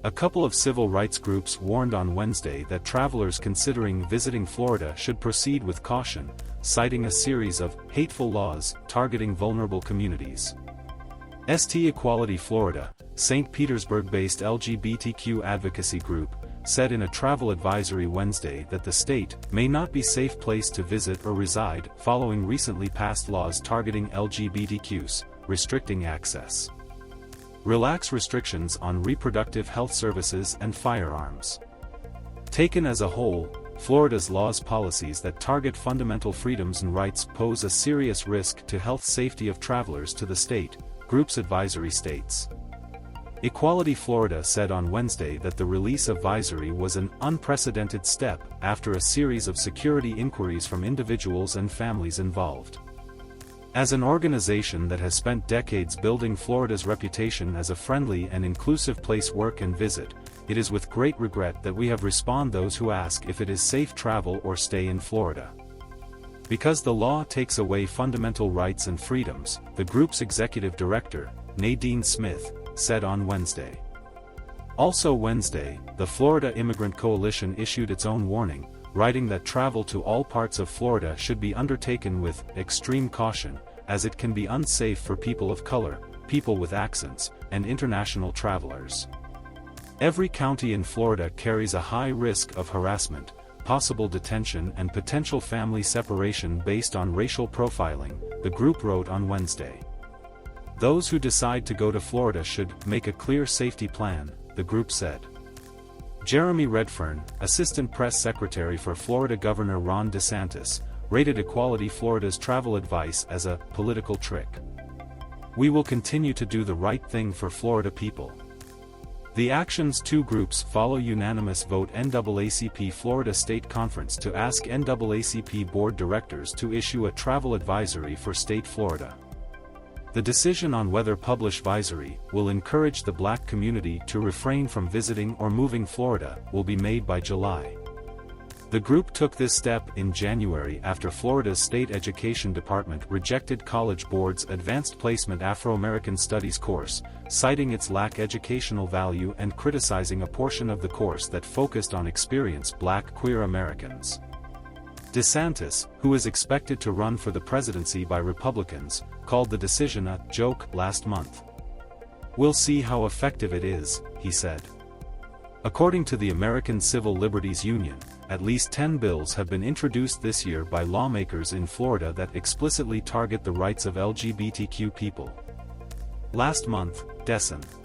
A couple of civil rights groups warned on Wednesday that travelers considering visiting Florida should proceed with caution, citing a series of hateful laws targeting vulnerable communities. St. Equality Florida, St. Petersburg-based LGBTQ advocacy group, said in a travel advisory Wednesday that the state may not be a safe place to visit or reside following recently passed laws targeting LGBTQs, restricting access. Relax restrictions on reproductive health services and firearms. Taken as a whole, Florida's laws policies that target fundamental freedoms and rights pose a serious risk to health safety of travelers to the state, group's advisory states. Equality Florida said on Wednesday that the release advisory was an unprecedented step after a series of security inquiries from individuals and families involved. As an organization that has spent decades building Florida's reputation as a friendly and inclusive place work and visit, it is with great regret that we have responded those who ask if it is safe travel or stay in Florida. Because the law takes away fundamental rights and freedoms, the group's executive director, Nadine Smith, said on Wednesday. Also Wednesday, the Florida Immigrant Coalition issued its own warning, writing that travel to all parts of Florida should be undertaken with extreme caution, as it can be unsafe for people of color, people with accents, and international travelers. Every county in Florida carries a high risk of harassment, possible detention and potential family separation based on racial profiling, the group wrote on Wednesday. Those who decide to go to Florida should make a clear safety plan, the group said. Jeremy Redfern, Assistant Press Secretary for Florida Governor Ron DeSantis, rated Equality Florida's travel advice as a political trick. We will continue to do the right thing for Florida people. The action's two groups follow unanimous vote NAACP Florida State Conference to ask NAACP Board Directors to issue a travel advisory for State Florida. The decision on whether publish advisory will encourage the Black community to refrain from visiting or moving Florida will be made by July. The group took this step in January after Florida's State Education Department rejected College Board's Advanced Placement Afro-American Studies course, citing its lack educational value and criticizing a portion of the course that focused on experienced Black queer Americans. DeSantis, who is expected to run for the presidency by Republicans, called the decision a joke last month. We'll see how effective it is, he said. According to the American Civil Liberties Union, at least 10 bills have been introduced this year by lawmakers in Florida that explicitly target the rights of LGBTQ people. Last month, DeSantis